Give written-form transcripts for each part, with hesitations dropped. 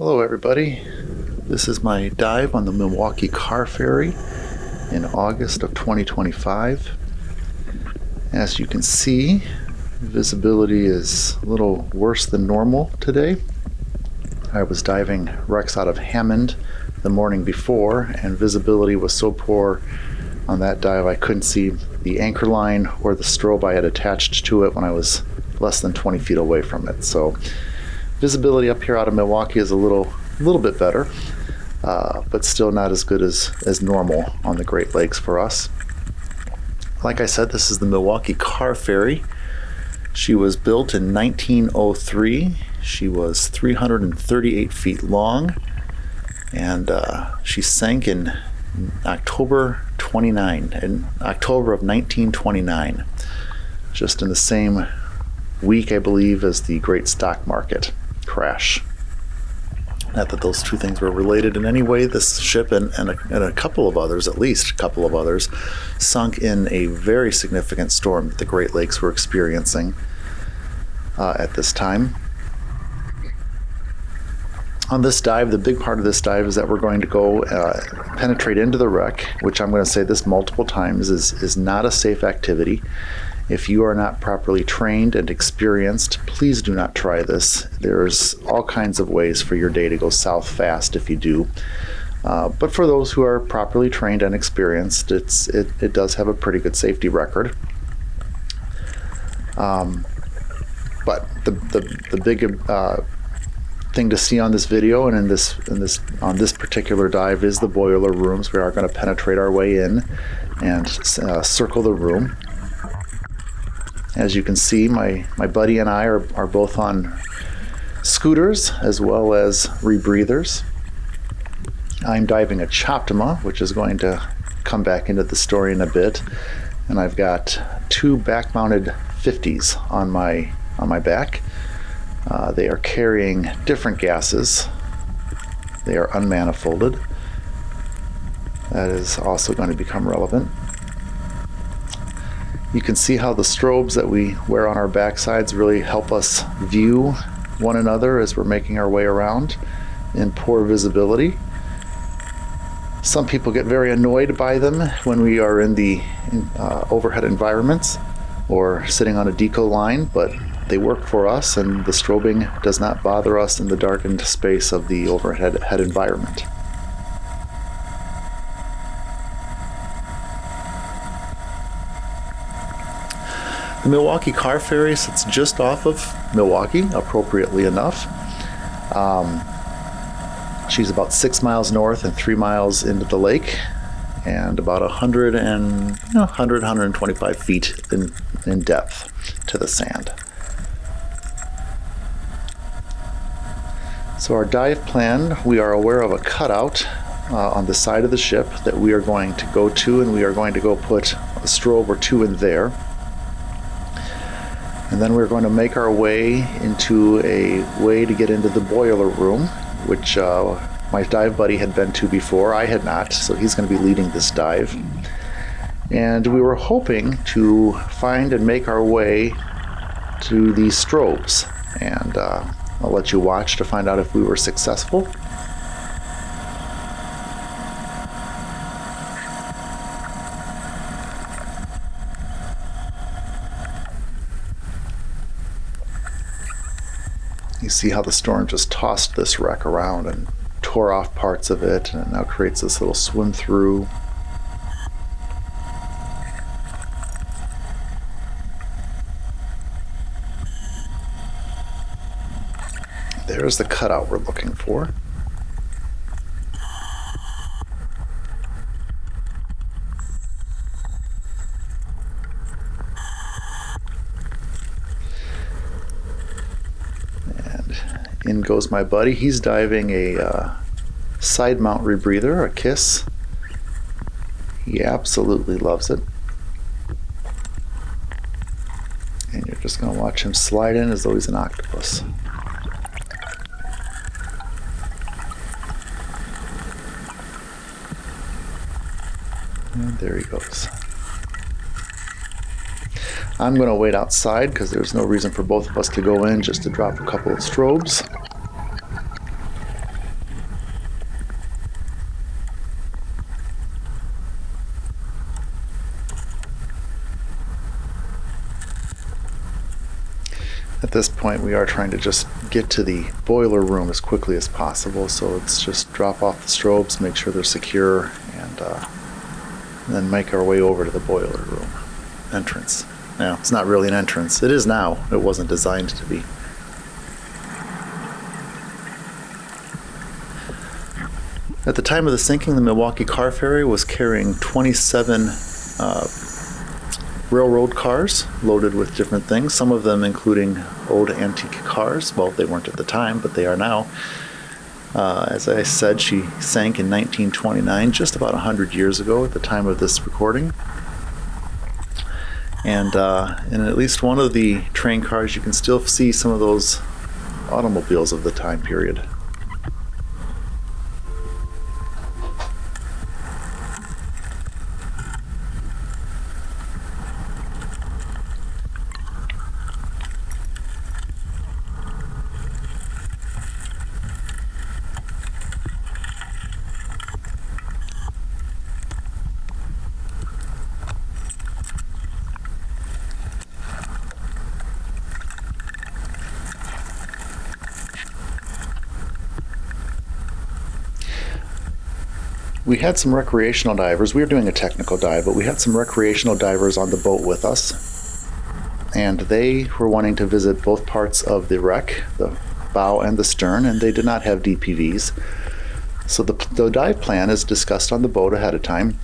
Hello everybody, this is my dive on the Milwaukee Car Ferry in August of 2025. As you can see, visibility is a little worse than normal today. I was diving wrecks out of Hammond the morning before, and visibility was so poor on that dive I couldn't see the anchor line or the strobe I had attached to it when I was less than 20 feet away from it. So visibility up here out of Milwaukee is a little bit better, but still not as good as normal on the Great Lakes for us. Like I said, this is the Milwaukee Car Ferry. She was built in 1903. She was 338 feet long, and she sank in October of 1929, just in the same week, I believe, as the Great Stock Market crash. Not that those two things were related in any way. This ship and a couple of others, at least a couple of others, sunk in a very significant storm that the Great Lakes were experiencing at this time. On this dive, the big part of this dive is that we're going to go penetrate into the wreck, which I'm going to say this multiple times is not a safe activity. If you are not properly trained and experienced, please do not try this. There's all kinds of ways for your day to go south fast if you do. But for those who are properly trained and experienced, it does have a pretty good safety record. But the big thing to see on this video and on this particular dive is the boiler rooms. We are going to penetrate our way in and circle the room. As you can see, my buddy and I are both on scooters as well as rebreathers. I'm diving a Choptima, which is going to come back into the story in a bit, and I've got two back-mounted 50s on my back. They are carrying different gases. They are unmanifolded. That is also going to become relevant. You can see how the strobes that we wear on our backsides really help us view one another as we're making our way around in poor visibility. Some people get very annoyed by them when we are in the overhead environments or sitting on a deco line, but they work for us, and the strobing does not bother us in the darkened space of the overhead environment. The Milwaukee Car Ferry sits just off of Milwaukee, appropriately enough. She's about 6 miles north and 3 miles into the lake, and about 125 feet in depth to the sand. So our dive plan, we are aware of a cutout on the side of the ship that we are going to go to, and we are going to go put a strobe or two in there. And then we're going to make our way into a way to get into the boiler room, which my dive buddy had been to before. I had not, so he's going to be leading this dive. And we were hoping to find and make our way to these strobes. And I'll let you watch to find out if we were successful. You see how the storm just tossed this wreck around and tore off parts of it, and it now creates this little swim through. There's the cutout we're looking for. In goes my buddy. He's diving a side mount rebreather, a KISS. He absolutely loves it. And you're just going to watch him slide in as though he's an octopus. And there he goes. I'm going to wait outside because there's no reason for both of us to go in, just to drop a couple of strobes. At this point, we are trying to just get to the boiler room as quickly as possible, so let's just drop off the strobes, make sure they're secure, and then make our way over to the boiler room entrance. Now, it's not really an entrance. It is now. It wasn't designed to be. At the time of the sinking, the Milwaukee Car Ferry was carrying 27 railroad cars loaded with different things, some of them including old antique cars. Well, they weren't at the time, but they are now. As I said, she sank in 1929, just about 100 years ago at the time of this recording. And in at least one of the train cars, you can still see some of those automobiles of the time period. We had some recreational divers. We were doing a technical dive, but we had some recreational divers on the boat with us, and they were wanting to visit both parts of the wreck, the bow and the stern, and they did not have DPVs. So the dive plan, as discussed on the boat ahead of time,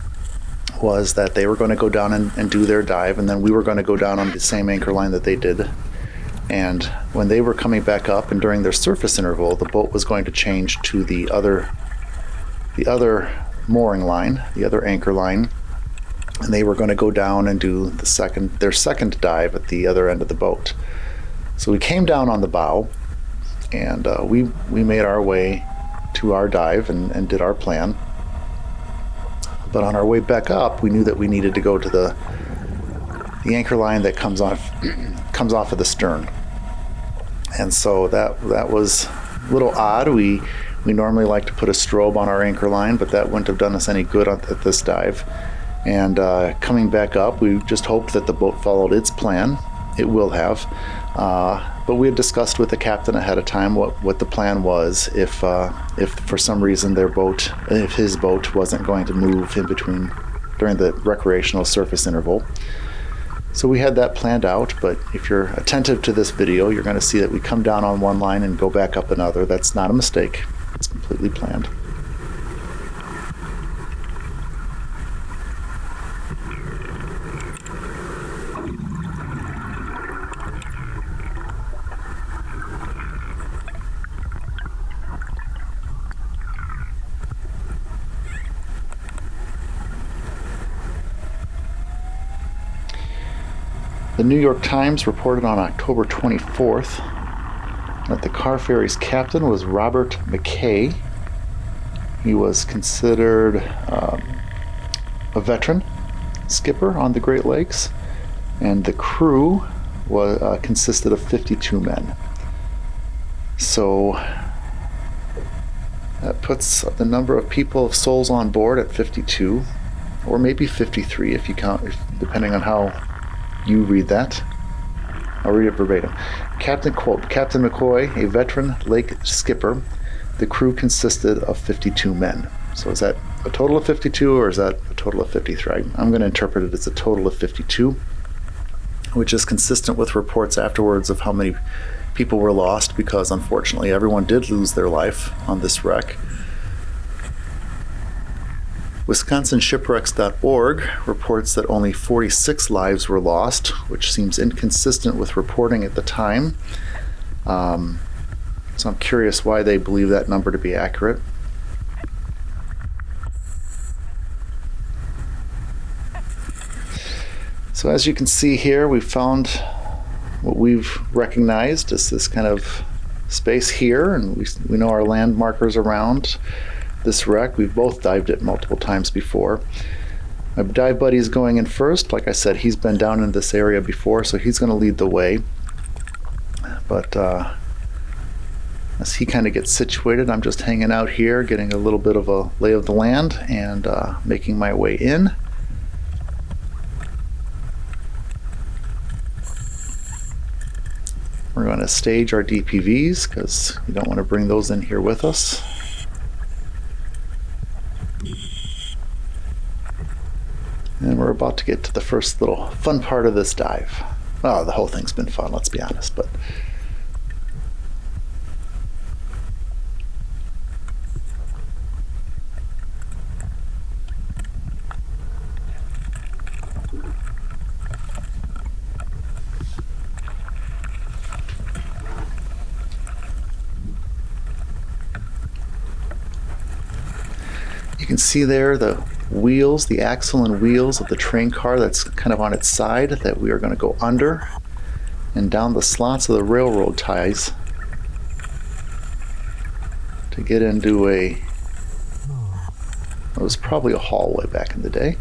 was that they were going to go down and do their dive, and then we were going to go down on the same anchor line that they did. And when they were coming back up and during their surface interval, the boat was going to change to the other mooring line, the other anchor line, and they were going to go down and do their second dive at the other end of the boat. So we came down on the bow, and we made our way to our dive and did our plan. But on our way back up, we knew that we needed to go to the anchor line that comes off of the stern. And so that was a little odd. We normally like to put a strobe on our anchor line, but that wouldn't have done us any good at this dive. And coming back up, we just hoped that the boat followed its plan. It will have. But we had discussed with the captain ahead of time what the plan was if for some reason if his boat wasn't going to move in between during the recreational surface interval. So we had that planned out, but if you're attentive to this video, you're going to see that we come down on one line and go back up another. That's not a mistake. It's completely planned. The New York Times reported on October 24th that the car ferry's captain was Robert McKay. He was considered a veteran skipper on the Great Lakes, and the crew consisted of 52 men. So that puts the number of souls on board at 52, or maybe 53 if you count, depending on how you read that. I'll read it verbatim. Captain McCoy, a veteran lake skipper. The crew consisted of 52 men. So is that a total of 52 or is that a total of 53? I'm going to interpret it as a total of 52, which is consistent with reports afterwards of how many people were lost, because unfortunately everyone did lose their life on this wreck. WisconsinShipwrecks.org reports that only 46 lives were lost, which seems inconsistent with reporting at the time. So I'm curious why they believe that number to be accurate. So as you can see here, we found what we've recognized as this kind of space here, and we know our land markers around this wreck. We've both dived it multiple times before. My dive buddy is going in first. Like I said, he's been down in this area before, so he's going to lead the way. But as he kind of gets situated, I'm just hanging out here, getting a little bit of a lay of the land, and making my way in. We're going to stage our DPVs because you don't want to bring those in here with us. And we're about to get to the first little fun part of this dive. Oh, the whole thing's been fun, let's be honest, but you can see there the wheels, the axle and wheels of the train car that's kind of on its side that we are going to go under and down the slots of the railroad ties to get into it was probably a hallway back in the day.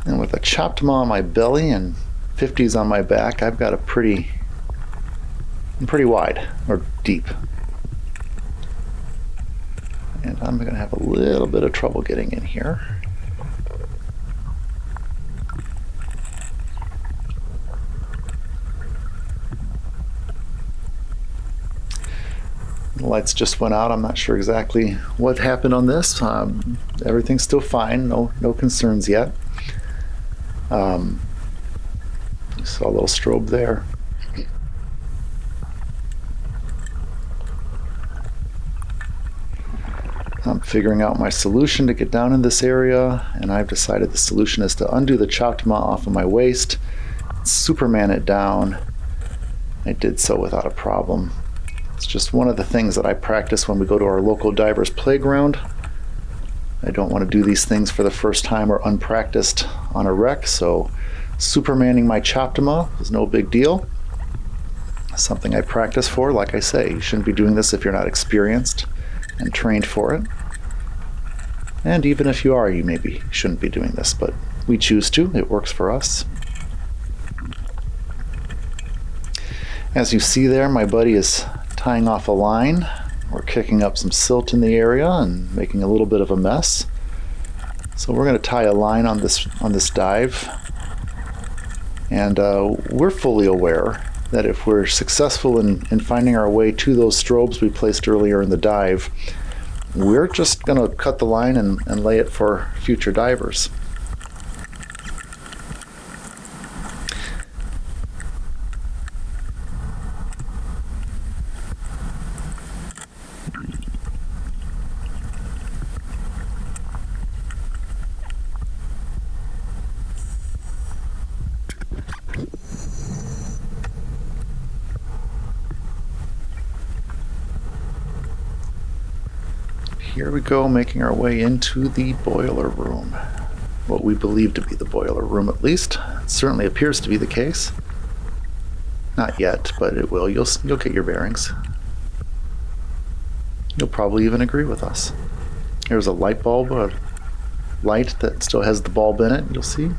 And with a chopped maw on my belly and 50s on my back, I've got a pretty wide or deep. And I'm going to have a little bit of trouble getting in here. The lights just went out. I'm not sure exactly what happened on this. Everything's still fine. No concerns yet. You saw a little strobe there. I'm figuring out my solution to get down in this area, and I've decided the solution is to undo the chopped maw off of my waist, Superman it down. I did so without a problem. It's just one of the things that I practice when we go to our local divers playground. I don't want to do these things for the first time or unpracticed on a wreck, so Supermaning my chopped maw is no big deal. Something I practice for. Like I say, you shouldn't be doing this if you're not experienced and trained for it. And even if you are, you maybe shouldn't be doing this, but we choose to. It works for us. As you see there, my buddy is tying off a line. We're kicking up some silt in the area and making a little bit of a mess. So we're going to tie a line on this dive. And we're fully aware that if we're successful in finding our way to those strobes we placed earlier in the dive, we're just going to cut the line and lay it for future divers. Here we go, making our way into the boiler room. What we believe to be the boiler room, at least. It certainly appears to be the case. Not yet, but it will. You'll get your bearings. You'll probably even agree with us. Here's a light bulb, a light that still has the bulb in it, you'll see.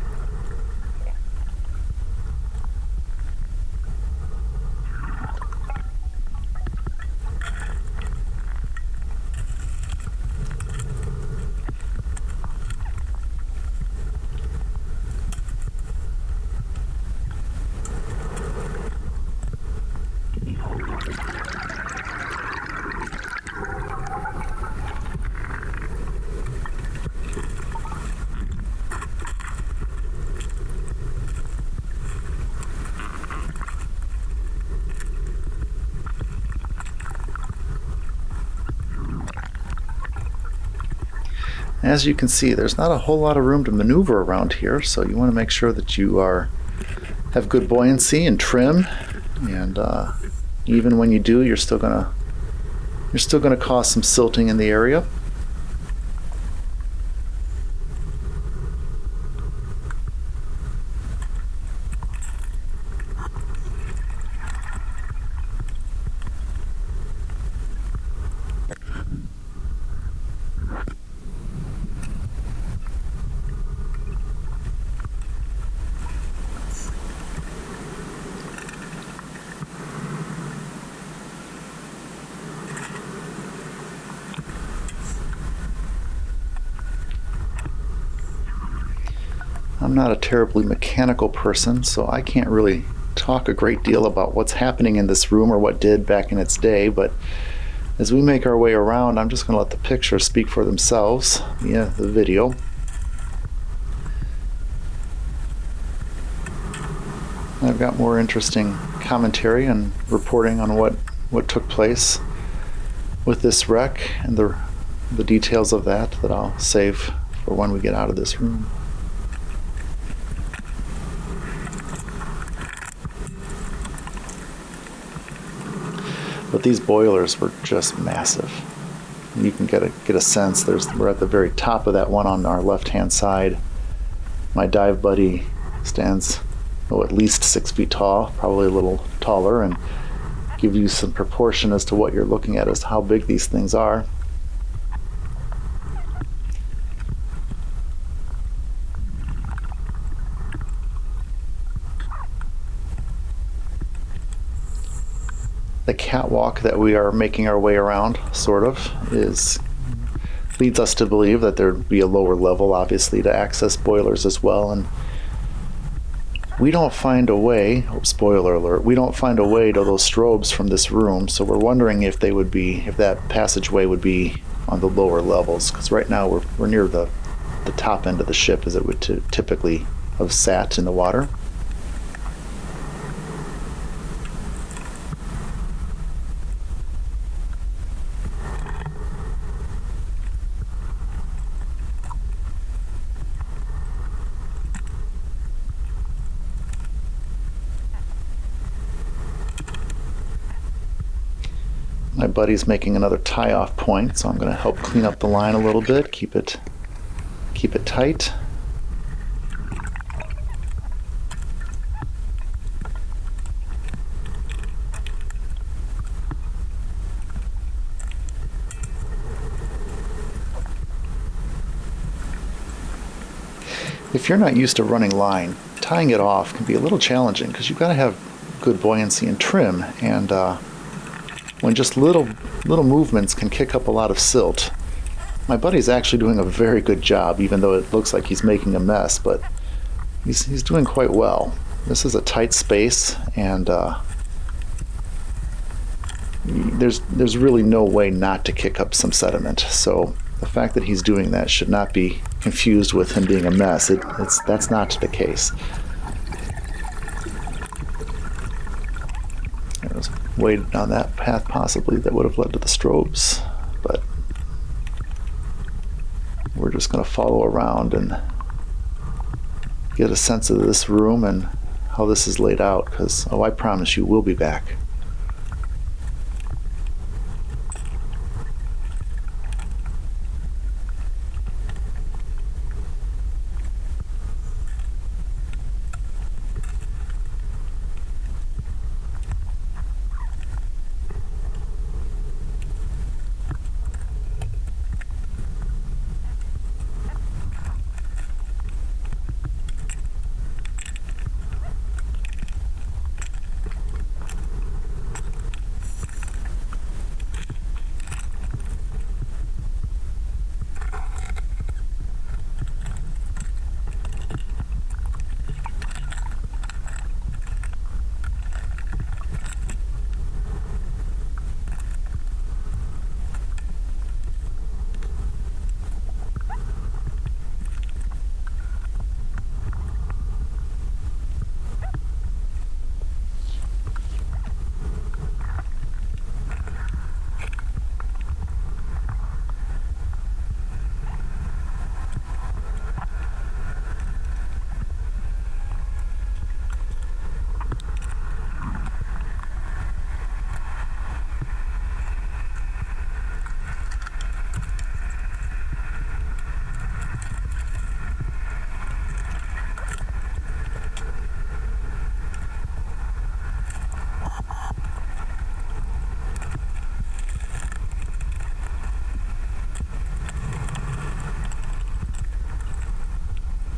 As you can see, there's not a whole lot of room to maneuver around here, so you want to make sure that you have good buoyancy and trim, and even when you do, you're still gonna cause some silting in the area. I'm not a terribly mechanical person, so I can't really talk a great deal about what's happening in this room or what did back in its day, but as we make our way around, I'm just going to let the pictures speak for themselves via the video. I've got more interesting commentary and reporting on what took place with this wreck and the details of that I'll save for when we get out of this room. But these boilers were just massive. You can get a sense. We're at the very top of that one on our left-hand side. My dive buddy stands at least 6 feet tall, probably a little taller, and give you some proportion as to what you're looking at as to how big these things are. The catwalk that we are making our way around, sort of, leads us to believe that there'd be a lower level, obviously, to access boilers as well. And we don't find a way, spoiler alert, we don't find a way to those strobes from this room, so we're wondering if that passageway would be on the lower levels, because right now we're near the top end of the ship as it would typically have sat in the water. My buddy's making another tie-off point, so I'm going to help clean up the line a little bit, keep it tight. If you're not used to running line, tying it off can be a little challenging because you've got to have good buoyancy and trim, and when just little movements can kick up a lot of silt. My buddy's actually doing a very good job, even though it looks like he's making a mess, but he's doing quite well. This is a tight space, and there's really no way not to kick up some sediment. So the fact that he's doing that should not be confused with him being a mess. That's not the case. There's a way down that path possibly that would have led to the strobes, but we're just going to follow around and get a sense of this room and how this is laid out, because I promise you we'll be back.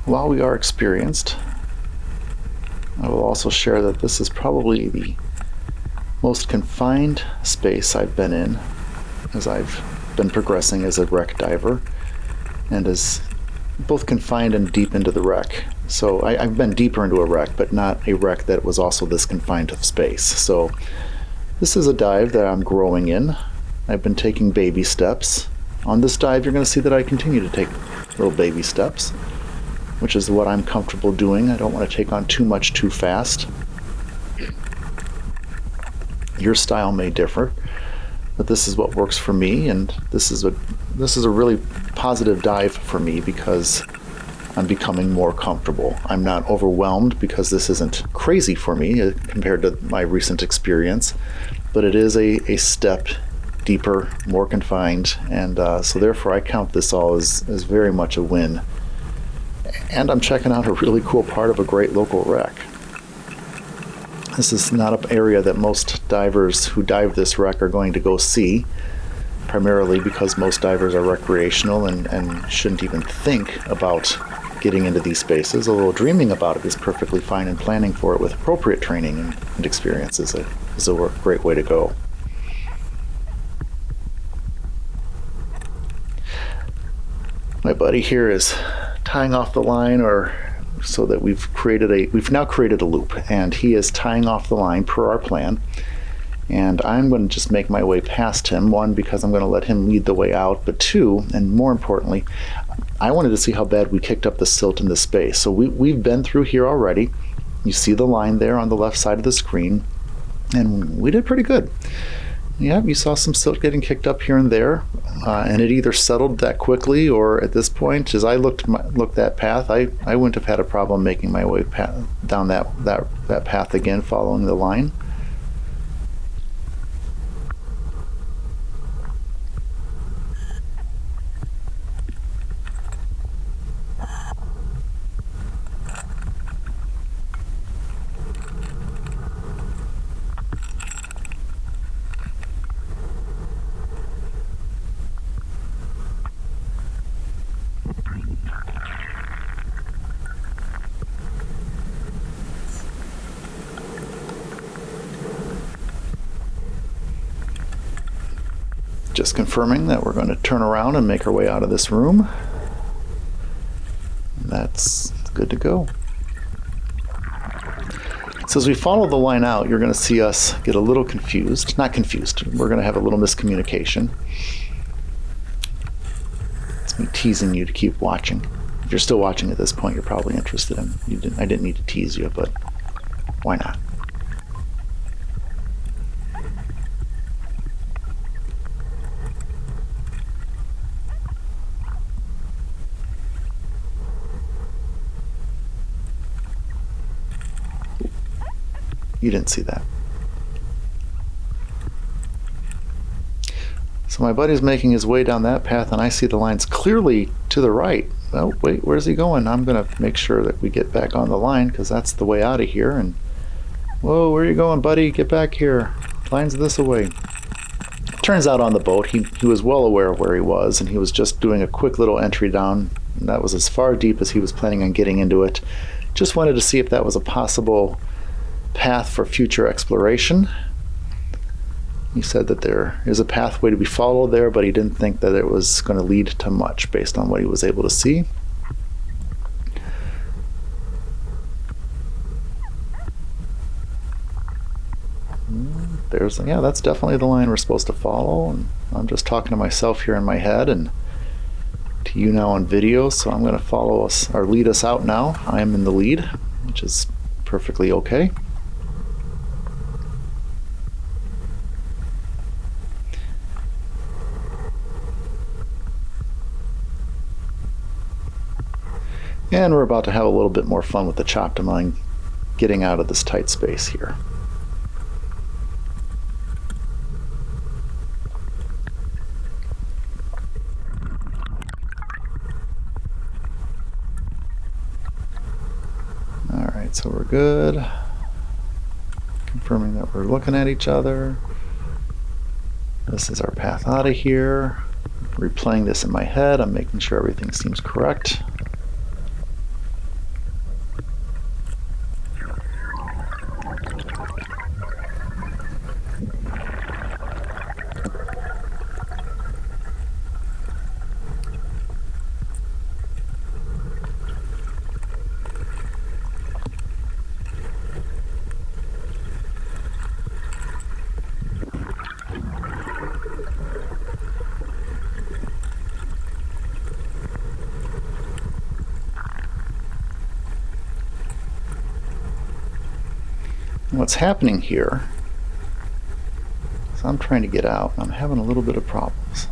While we are experienced, I will also share that this is probably the most confined space I've been in as I've been progressing as a wreck diver, and as both confined and deep into the wreck. So I've been deeper into a wreck, but not a wreck that was also this confined of space. So this is a dive that I'm growing in. I've been taking baby steps. On this dive, you're going to see that I continue to take little baby steps, which is what I'm comfortable doing. I don't want to take on too much too fast. Your style may differ, but this is what works for me, and this is a really positive dive for me because I'm becoming more comfortable. I'm not overwhelmed because this isn't crazy for me compared to my recent experience, but it is a step deeper, more confined, and so therefore I count this all as very much a win. And I'm checking out a really cool part of a great local wreck. This is not an area that most divers who dive this wreck are going to go see, primarily because most divers are recreational and shouldn't even think about getting into these spaces, although dreaming about it is perfectly fine, and planning for it with appropriate training and experience is a great way to go. My buddy here is tying off the line, or so that we've now created a loop, and he is tying off the line per our plan. And I'm going to just make my way past him, one, because I'm going to let him lead the way out, but two, and more importantly, I wanted to see how bad we kicked up the silt in this space. So we've been through here already. You see the line there on the left side of the screen, and we did pretty good. Yeah, you saw some silt getting kicked up here and there, and it either settled that quickly, or at this point, as I looked that path, I wouldn't have had a problem making my way down that path again, following the line. Just confirming that we're going to turn around and make our way out of this room. That's good to go. So as we follow the line out, you're going to see us get a little confused. Not confused. We're going to have a little miscommunication. It's me teasing you to keep watching. If you're still watching at this point, you're probably interested in. I didn't need to tease you, but why not? You didn't see that. So my buddy's making his way down that path, and I see the lines clearly to the right. Oh, wait, where's he going? I'm going to make sure that we get back on the line, because that's the way out of here. And whoa, where are you going, buddy? Get back here. Line's this way. Turns out on the boat, he was well aware of where he was, and he was just doing a quick little entry down. And that was as far deep as he was planning on getting into it. Just wanted to see if that was a possible path for future exploration. He said that there is a pathway to be followed there, but he didn't think that it was going to lead to much based on what he was able to see. Yeah, that's definitely the line we're supposed to follow. And I'm just talking to myself here in my head and to you now on video, so I'm going to follow us, or lead us out now. I am in the lead, which is perfectly okay. And we're about to have a little bit more fun with the chop-to-mine, getting out of this tight space here. All right, so we're good. Confirming that we're looking at each other. This is our path out of here. Replaying this in my head, I'm making sure everything seems correct. What's happening here is I'm trying to get out. I'm having a little bit of problems.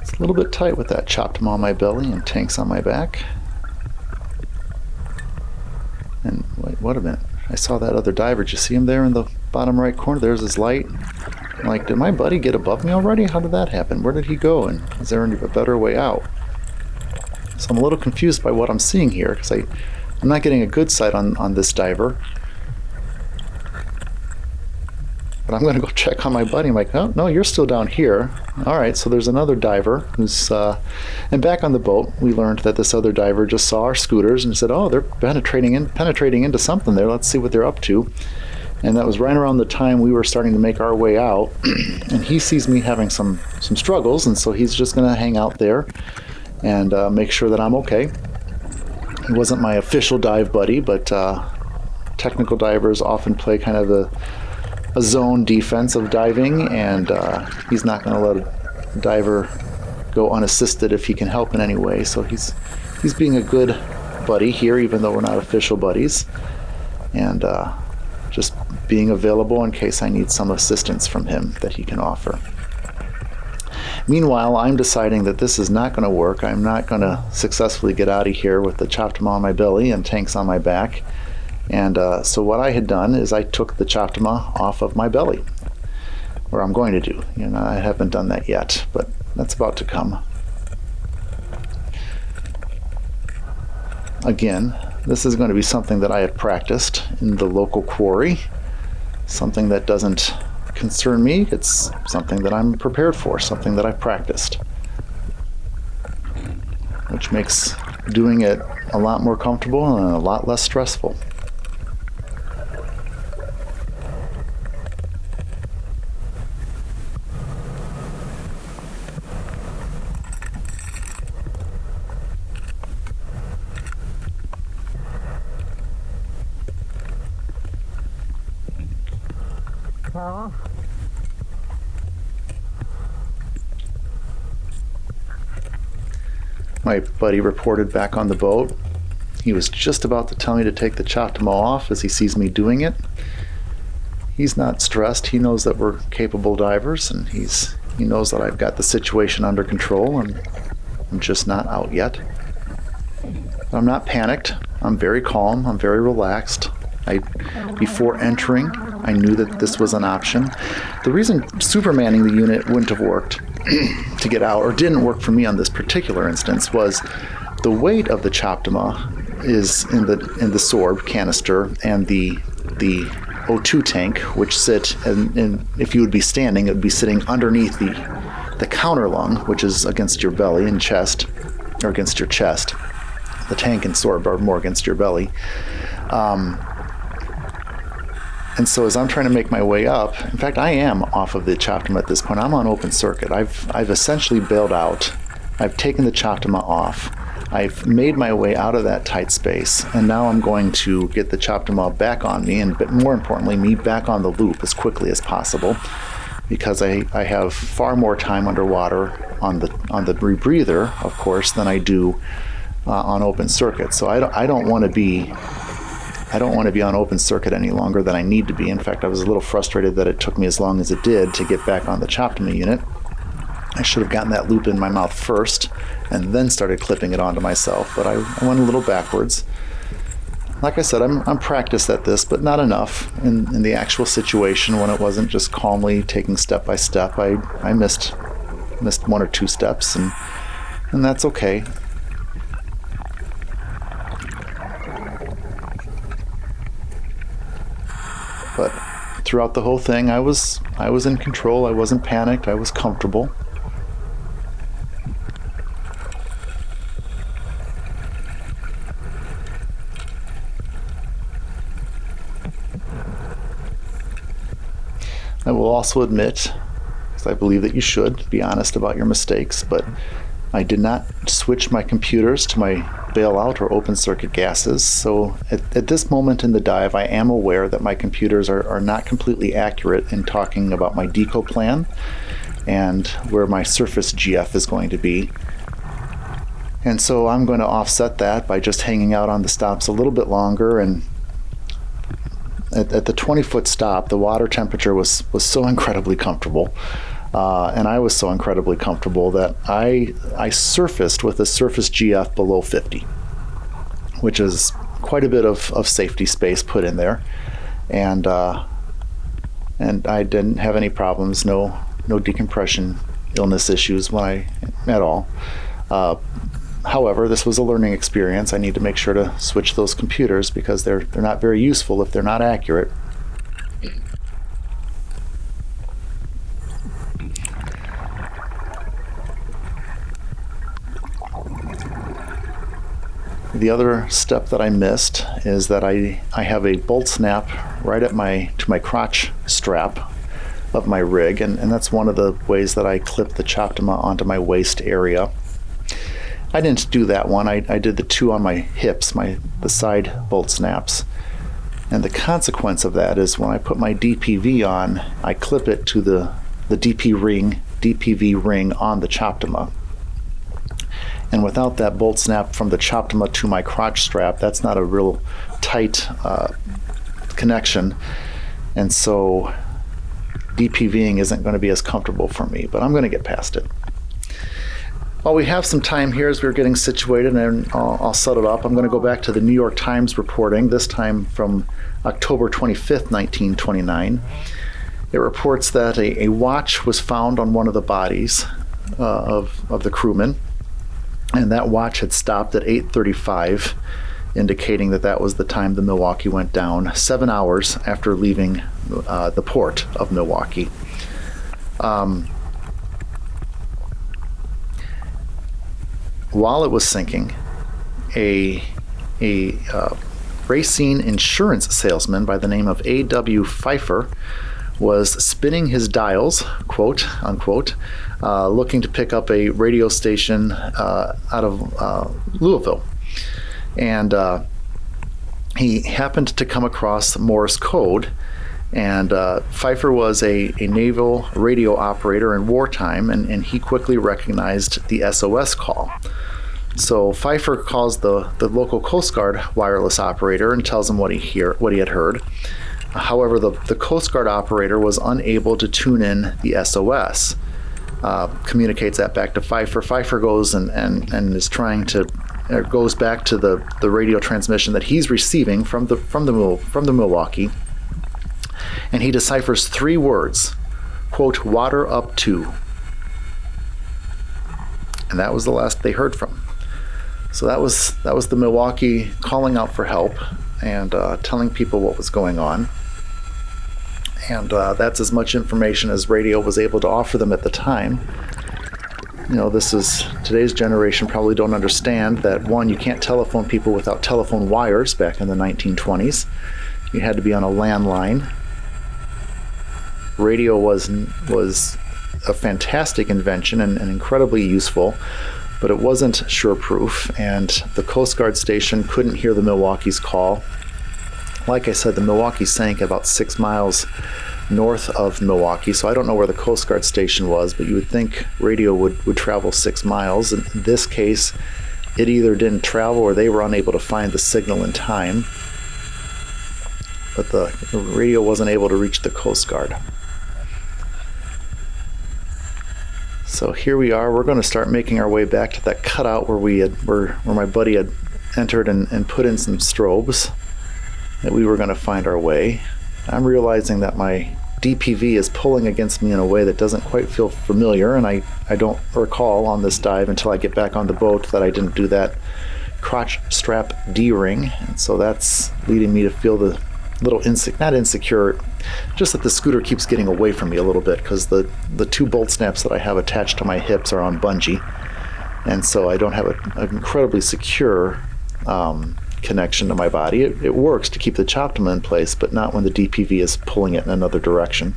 A little bit tight with that chopped on my belly and tanks on my back. And wait, what a minute. I saw that other diver. Did you see him there in the bottom right corner? There's his light. I'm like, did my buddy get above me already? How did that happen? Where did he go? And is there a better way out? So I'm a little confused by what I'm seeing here because I'm not getting a good sight on this diver. But I'm going to go check on my buddy. I'm like, oh, no, you're still down here. All right, so there's another diver who's, and back on the boat, we learned that this other diver just saw our scooters and said, oh, they're penetrating into something there. Let's see what they're up to. And that was right around the time we were starting to make our way out. And he sees me having some struggles, and so he's just going to hang out there and make sure that I'm okay. He wasn't my official dive buddy, but technical divers often play kind of a zone defense of diving, and he's not going to let a diver go unassisted if he can help in any way. So he's being a good buddy here, even though we're not official buddies, and just being available in case I need some assistance from him that he can offer. Meanwhile, I'm deciding that this is not going to work. I'm not going to successfully get out of here with the choptama on my belly and tanks on my back. And so what I had done is I took the choptama off of my belly, or I'm going to do. You know, I haven't done that yet, but that's about to come. Again, this is going to be something that I have practiced in the local quarry, something that doesn't concern me. It's something that I'm prepared for, something that I've practiced, which makes doing it a lot more comfortable and a lot less stressful. My buddy reported back on the boat. He was just about to tell me to take the choptama off as he sees me doing it. He's not stressed. He knows that we're capable divers, and he knows that I've got the situation under control, and I'm just not out yet. But I'm not panicked. I'm very calm. I'm very relaxed. Before entering, I knew that this was an option. The reason supermanning the unit wouldn't have worked to get out, or didn't work for me on this particular instance, was the weight of the choptama is in the sorb canister and the O2 tank, which sit, and if you would be standing, it would be sitting underneath the counter lung, which is against your belly and chest, or against your chest. The tank and sorb are more against your belly. And so as I'm trying to make my way up, in fact, I am off of the choptama at this point. I'm on open circuit. I've essentially bailed out. I've taken the choptama off. I've made my way out of that tight space, and now I'm going to get the choptama back on me, and more importantly, me back on the loop as quickly as possible, because I have far more time underwater on the rebreather, of course, than I do on open circuit. So I don't want to be on open circuit any longer than I need to be. In fact, I was a little frustrated that it took me as long as it did to get back on the choptama unit. I should have gotten that loop in my mouth first and then started clipping it onto myself, but I went a little backwards. Like I said, I'm practiced at this, but not enough in the actual situation when it wasn't just calmly taking step by step. I missed one or two steps, and that's okay. But throughout the whole thing, I was in control. I wasn't panicked. I was comfortable. I will also admit, because I believe that you should be honest about your mistakes, but I did not switch my computers to my bailout or open circuit gases, so at this moment in the dive, I am aware that my computers are not completely accurate in talking about my deco plan and where my surface GF is going to be. And so I'm going to offset that by just hanging out on the stops a little bit longer. And at the 20-foot stop, the water temperature was so incredibly comfortable. And I was so incredibly comfortable that I surfaced with a surface GF below 50, which is quite a bit of safety space put in there. And I didn't have any problems, no decompression illness issues at all. However, this was a learning experience. I need to make sure to switch those computers because they're not very useful if they're not accurate. The other step that I missed is that I have a bolt snap right at to my crotch strap of my rig, and that's one of the ways that I clip the Choptima onto my waist area. I didn't do that one. I did the two on my hips, the side bolt snaps. And the consequence of that is when I put my DPV on, I clip it to the DPV ring on the Choptima. And without that bolt snap from the Choptima to my crotch strap, that's not a real tight connection. And so DPVing isn't going to be as comfortable for me, but I'm going to get past it. While we have some time here as we're getting situated, and I'll set it up, I'm going to go back to the New York Times reporting, this time from October 25th, 1929. It reports that a watch was found on one of the bodies of the crewmen, and that watch had stopped at 8:35, indicating that was the time the Milwaukee went down, 7 hours after leaving the port of Milwaukee. While it was sinking, a Racine insurance salesman by the name of A.W. Pfeiffer was spinning his dials, quote unquote, looking to pick up a radio station out of Louisville. And he happened to come across Morse code. And Pfeiffer was a naval radio operator in wartime, and he quickly recognized the SOS call. So Pfeiffer calls the local Coast Guard wireless operator and tells him what he had heard. However, the Coast Guard operator was unable to tune in the SOS. Communicates that back to Pfeiffer. Pfeiffer goes and is trying to goes back to the radio transmission that he's receiving from the Milwaukee. And he deciphers 3 words, quote, "water up to." And that was the last they heard from. So that was the Milwaukee calling out for help and telling people what was going on. And that's as much information as radio was able to offer them at the time. You know, today's generation probably don't understand that, one, you can't telephone people without telephone wires back in the 1920s. You had to be on a landline. Radio was a fantastic invention and incredibly useful, but it wasn't sure-proof, and the Coast Guard station couldn't hear the Milwaukee's call. Like I said, the Milwaukee sank about 6 miles north of Milwaukee, so I don't know where the Coast Guard station was, but you would think radio would travel 6 miles. In this case, it either didn't travel or they were unable to find the signal in time, but the radio wasn't able to reach the Coast Guard. So here we are. We're going to start making our way back to that cutout where my buddy had entered and put in some strobes that we were going to find our way. I'm realizing that my DPV is pulling against me in a way that doesn't quite feel familiar, and I don't recall on this dive until I get back on the boat that I didn't do that crotch strap D-ring, and so that's leading me to feel the little not insecure, just that the scooter keeps getting away from me a little bit, because the 2 bolt snaps that I have attached to my hips are on bungee, and so I don't have an incredibly secure connection to my body. It works to keep the Choptima in place, but not when the DPV is pulling it in another direction.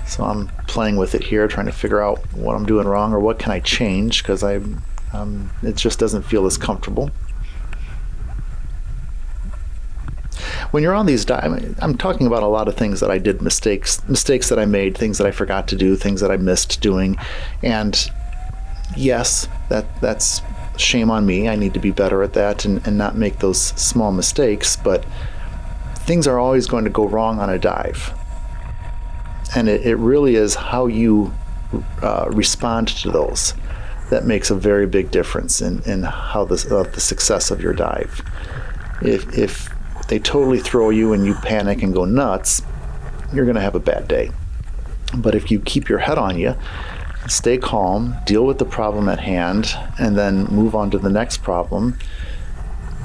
So I'm playing with it here, trying to figure out what I'm doing wrong or what can I change, because it just doesn't feel as comfortable. When you're on these dives, I'm talking about a lot of things that I did, mistakes that I made, things that I forgot to do, things that I missed doing. And yes, that's shame on me. I need to be better at that and not make those small mistakes, but things are always going to go wrong on a dive. And it really is how you respond to those that makes a very big difference in how the success of your dive. If they totally throw you and you panic and go nuts, you're going to have a bad day. But if you keep your head on you, stay calm, deal with the problem at hand, and then move on to the next problem,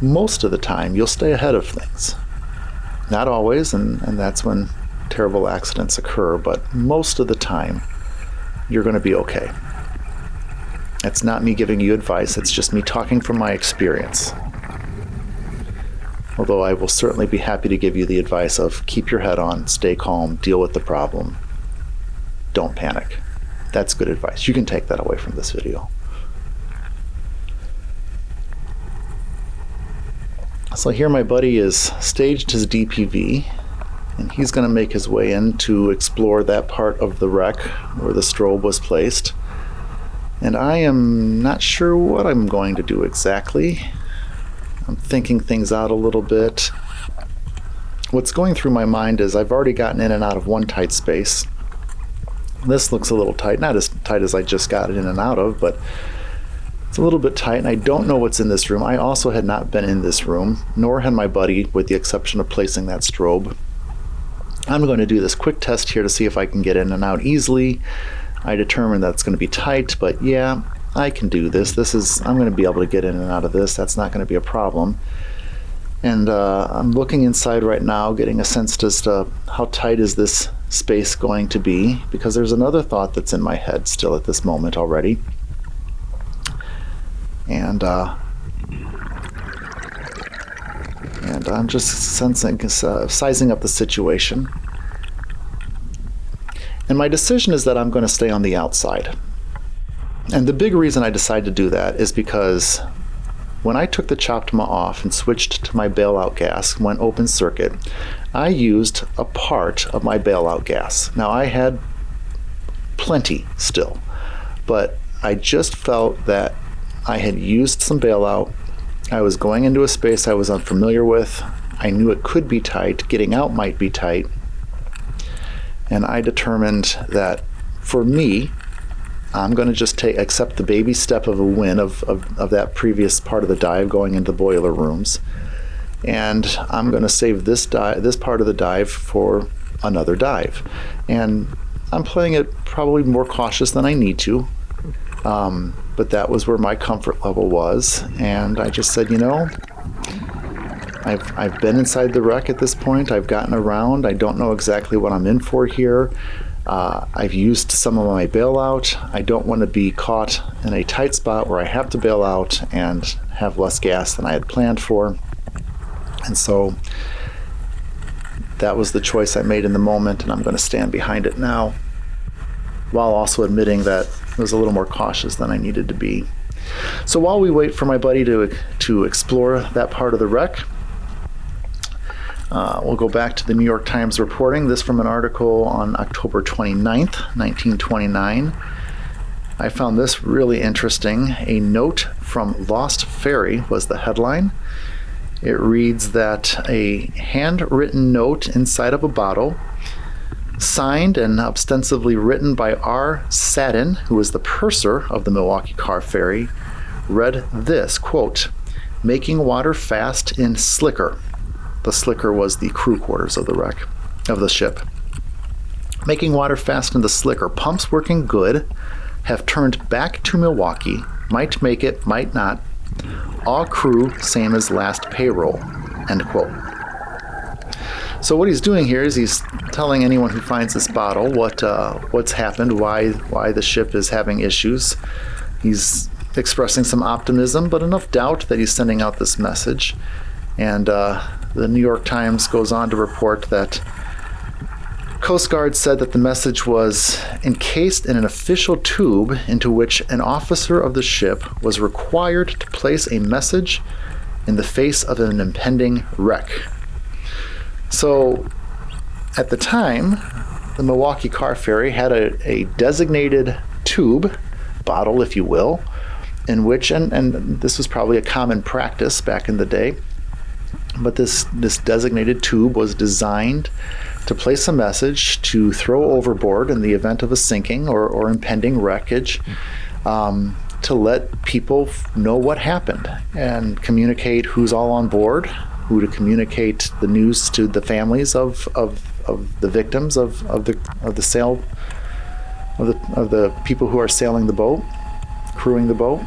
most of the time you'll stay ahead of things. Not always, and that's when terrible accidents occur, but most of the time you're going to be okay. It's not me giving you advice, it's just me talking from my experience. Although I will certainly be happy to give you the advice of keep your head on, stay calm, deal with the problem, don't panic. That's good advice. You can take that away from this video. So here my buddy is staged his DPV, and he's going to make his way in to explore that part of the wreck where the strobe was placed. And I am not sure what I'm going to do exactly. I'm thinking things out a little bit. What's going through my mind is I've already gotten in and out of one tight space. This looks a little tight, not as tight as I just got it in and out of, but it's a little bit tight, and I don't know what's in this room. I also had not been in this room, nor had my buddy, with the exception of placing that strobe. I'm going to do this quick test here to see if I can get in and out easily. I determined that it's going to be tight, but yeah, I can do this. I'm going to be able to get in and out of this. That's not going to be a problem. And I'm looking inside right now, getting a sense as to how tight is this space going to be, because there's another thought that's in my head still at this moment already. And I'm just sizing up the situation. And my decision is that I'm going to stay on the outside. And the big reason I decided to do that is because when I took the Choptima off and switched to my bailout gas, went open circuit, I used a part of my bailout gas. Now I had plenty still, but I just felt that I had used some bailout. I was going into a space I was unfamiliar with. I knew it could be tight. Getting out might be tight. And I determined that for me, I'm going to just accept the baby step of a win of that previous part of the dive going into the boiler rooms. And I'm going to save this part of the dive for another dive. And I'm playing it probably more cautious than I need to. But that was where my comfort level was, and I just said, you know, I've been inside the wreck at this point. I've gotten around. I don't know exactly what I'm in for here. I've used some of my bailout. I don't want to be caught in a tight spot where I have to bail out and have less gas than I had planned for. And so that was the choice I made in the moment, and I'm going to stand behind it now, while also admitting that I was a little more cautious than I needed to be. So while we wait for my buddy to explore that part of the wreck, we'll go back to the New York Times reporting, this from an article on October 29th, 1929. I found this really interesting. A note from Lost Ferry was the headline. It reads that a handwritten note inside of a bottle, signed and ostensibly written by R. Sadin, who was the purser of the Milwaukee Car Ferry, read this, quote, "Making water fast in slicker." The slicker was the crew quarters of the wreck, of the ship. "Making water fast in the slicker. Pumps working good. Have turned back to Milwaukee. Might make it, might not. All crew same as last payroll." End quote. So what he's doing here is he's telling anyone who finds this bottle what's happened, why the ship is having issues. He's expressing some optimism, but enough doubt that he's sending out this message. And the New York Times goes on to report that Coast Guard said that the message was encased in an official tube into which an officer of the ship was required to place a message in the face of an impending wreck. So, at the time, the Milwaukee Car Ferry had a designated tube, bottle if you will, in which, and this was probably a common practice back in the day, but this designated tube was designed to place a message to throw overboard in the event of a sinking or impending wreckage, to let people know what happened and communicate who's all on board, who to communicate the news to the families of the victims of the sail of the people who are sailing the boat, crewing the boat.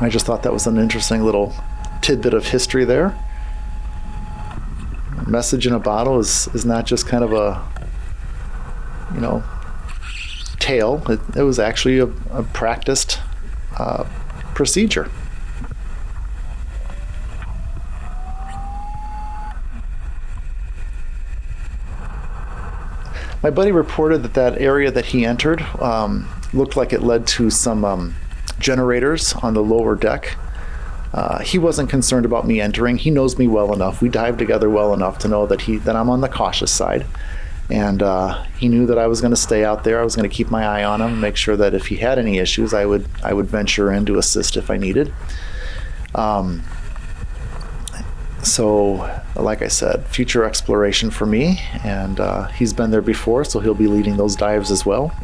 I just thought that was an interesting little tidbit of history there. A message in a bottle is not just kind of a, tale. It was actually a practiced procedure. My buddy reported that area that he entered looked like it led to some generators on the lower deck. He wasn't concerned about me entering. He knows me well enough. We dived together well enough to know that I'm on the cautious side. And he knew that I was going to stay out there. I was going to keep my eye on him, make sure that if he had any issues, I would venture in to assist if I needed. So, like I said, future exploration for me, and he's been there before, so he'll be leading those dives as well.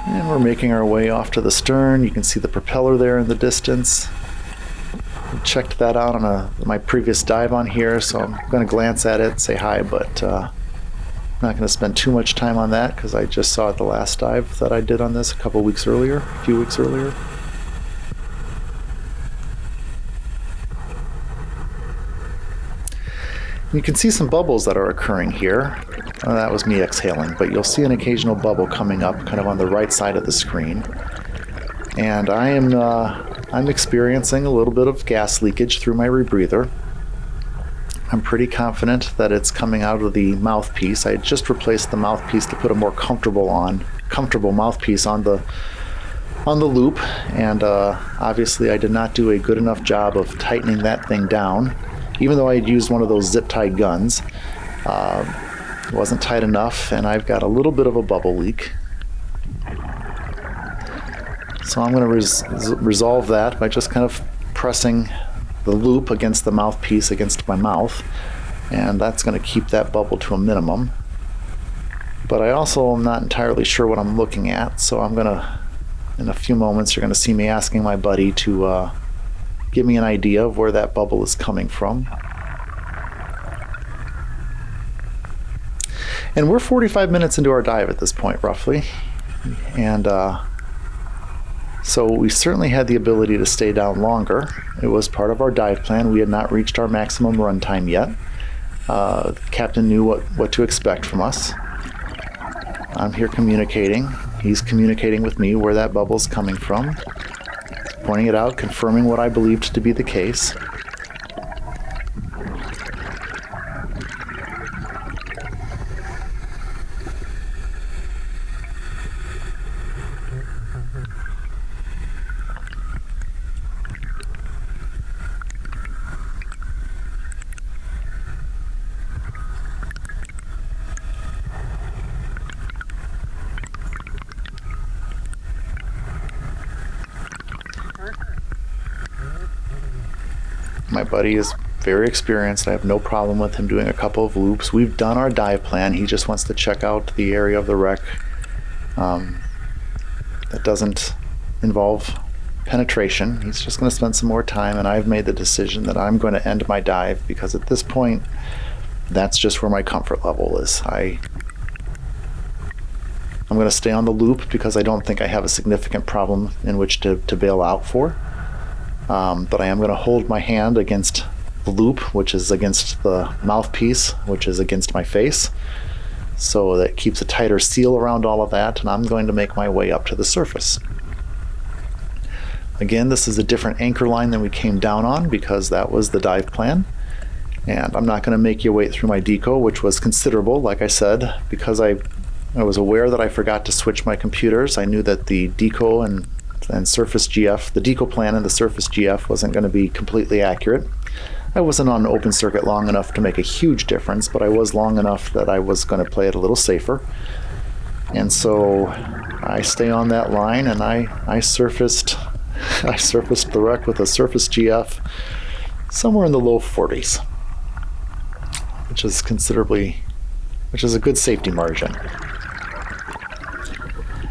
And we're making our way off to the stern. You can see the propeller there in the distance. Checked that out on my previous dive on here, so I'm going to glance at it, say hi, but I'm not going to spend too much time on that because I just saw it the last dive that I did on this a few weeks earlier. You can see some bubbles that are occurring here. That was me exhaling, but you'll see an occasional bubble coming up kind of on the right side of the screen. And I'm experiencing a little bit of gas leakage through my rebreather. I'm pretty confident that it's coming out of the mouthpiece. I had just replaced the mouthpiece to put a more comfortable mouthpiece on the loop, and obviously I did not do a good enough job of tightening that thing down. Even though I had used one of those zip-tied guns, it wasn't tight enough, and I've got a little bit of a bubble leak. So I'm going to resolve that by just kind of pressing the loop against the mouthpiece against my mouth, and that's going to keep that bubble to a minimum. But I also am not entirely sure what I'm looking at, so I'm going to, in a few moments, you're going to see me asking my buddy to give me an idea of where that bubble is coming from. And we're 45 minutes into our dive at this point, roughly. And so we certainly had the ability to stay down longer. It was part of our dive plan. We had not reached our maximum run time yet. The captain knew what to expect from us. I'm here communicating. He's communicating with me where that bubble's coming from, pointing it out, confirming what I believed to be the case. My buddy is very experienced. I have no problem with him doing a couple of loops. We've done our dive plan. He just wants to check out the area of the wreck that doesn't involve penetration. He's just going to spend some more time, and I've made the decision that I'm going to end my dive because at this point, that's just where my comfort level is. I'm going to stay on the loop because I don't think I have a significant problem in which to bail out for. But I am going to hold my hand against the loop, which is against the mouthpiece, which is against my face. So that keeps a tighter seal around all of that, and I'm going to make my way up to the surface. Again, this is a different anchor line than we came down on because that was the dive plan. And I'm not going to make you wait through my deco, which was considerable, like I said, because I was aware that I forgot to switch my computers. I knew that the deco and surface GF, the deco plan and the surface GF wasn't going to be completely accurate. I wasn't on open circuit long enough to make a huge difference, but I was long enough that I was going to play it a little safer. And so I stay on that line, and I surfaced the wreck with a surface GF somewhere in the low 40s, which is a good safety margin.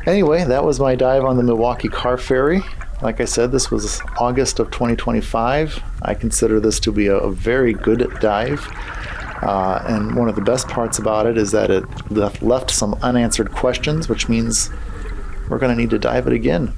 Anyway, that was my dive on the Milwaukee Car Ferry. Like I said, this was August of 2025. I consider this to be a very good dive. And one of the best parts about it is that it left some unanswered questions, which means we're going to need to dive it again.